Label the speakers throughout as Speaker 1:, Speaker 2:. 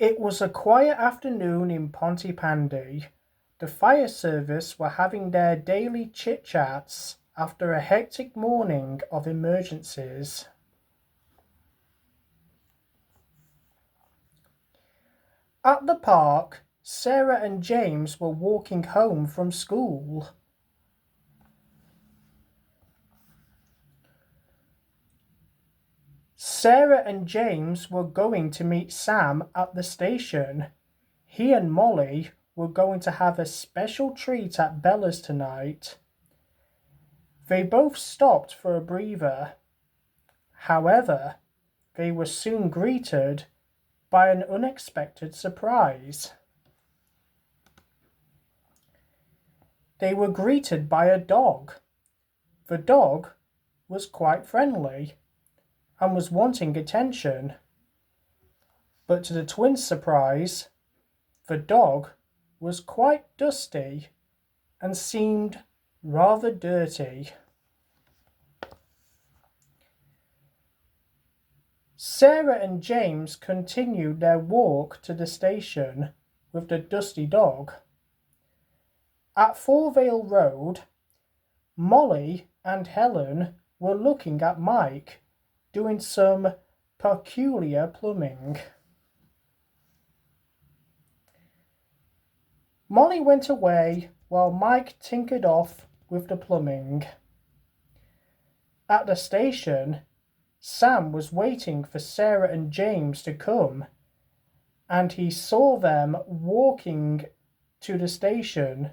Speaker 1: It was a quiet afternoon in Pontypandy. The fire service were having their daily chit-chats after a hectic morning of emergencies. At the park, Sarah and James were walking home from school. Sarah and James were going to meet Sam at the station. He and Molly were going to have a special treat at Bella's tonight. They both stopped for a breather. However, they were soon greeted by an unexpected surprise. They were greeted by a dog. The dog was quite friendly and was wanting attention. But to the twins' surprise, the dog was quite dusty and seemed rather dirty. Sarah and James continued their walk to the station with the dusty dog. At Fourvale Road, Molly and Helen were looking at Mike doing some peculiar plumbing. Molly went away while Mike tinkered off with the plumbing. At the station, Sam was waiting for Sarah and James to come, and he saw them walking to the station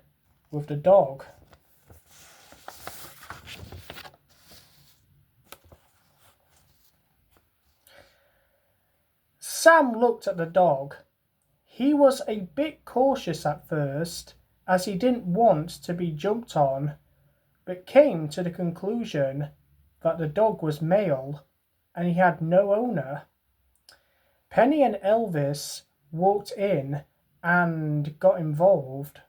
Speaker 1: with the dog. Sam looked at the dog. He was a bit cautious at first, as he didn't want to be jumped on, but came to the conclusion that the dog was male and he had no owner. Penny and Elvis walked in and got involved.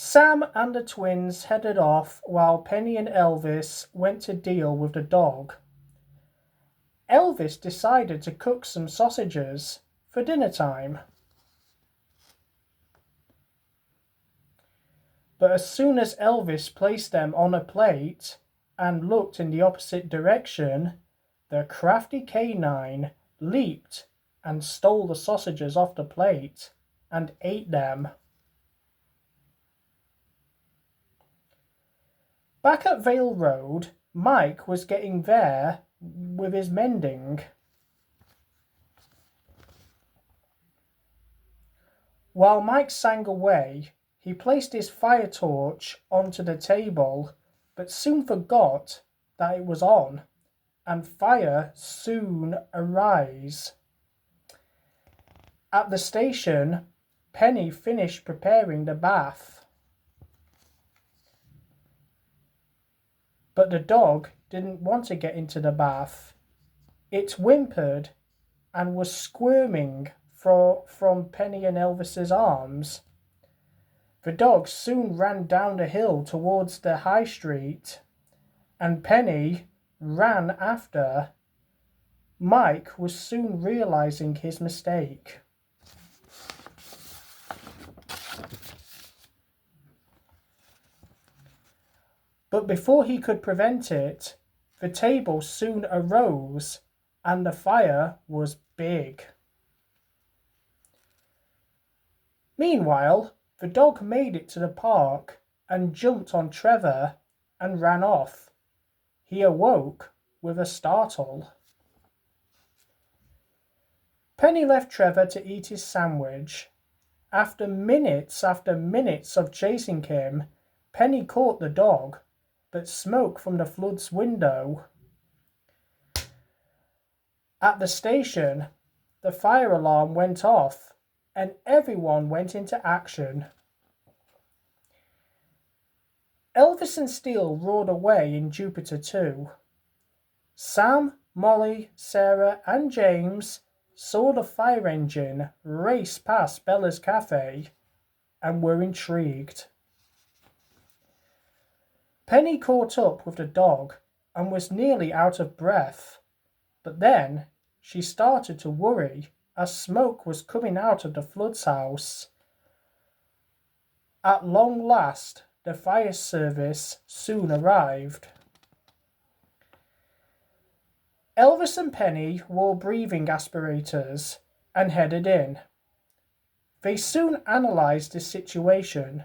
Speaker 1: Sam and the twins headed off while Penny and Elvis went to deal with the dog. Elvis decided to cook some sausages for dinner time. But as soon as Elvis placed them on a plate and looked in the opposite direction, the crafty canine leaped and stole the sausages off the plate and ate them. Back at Vale Road, Mike was getting there with his mending. While Mike sang away, he placed his fire torch onto the table, but soon forgot that it was on, and fire soon arose. At the station, Penny finished preparing the bath. But the dog didn't want to get into the bath. It whimpered and was squirming from Penny and Elvis's arms. The dog soon ran down the hill towards the high street, and Penny ran after. Mike was soon realizing his mistake. But before he could prevent it, the table soon arose, and the fire was big. Meanwhile, the dog made it to the park and jumped on Trevor and ran off. He awoke with a startle. Penny left Trevor to eat his sandwich. After minutes of chasing him, Penny caught the dog, but smoke from the flood's window. At the station, the fire alarm went off and everyone went into action. Elvis and Steele roared away in Jupiter 2. Sam, Molly, Sarah and James saw the fire engine race past Bella's cafe and were intrigued. Penny caught up with the dog and was nearly out of breath. But then she started to worry as smoke was coming out of the Flood's house. At long last, the fire service soon arrived. Elvis and Penny wore breathing aspirators and headed in. They soon analysed the situation.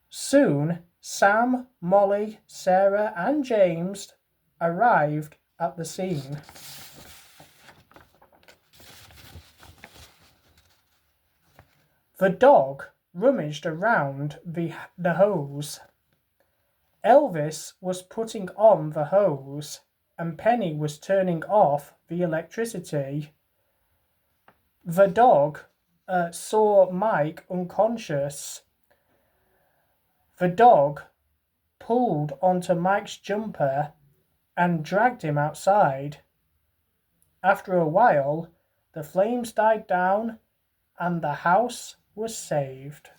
Speaker 1: Soon, Sam, Molly, Sarah, and James arrived at the scene. The dog rummaged around the hose. Elvis was putting on the hose, and Penny was turning off the electricity. The dog saw Mike unconscious. The dog pulled onto Mike's jumper and dragged him outside. After a while, the flames died down and the house was saved.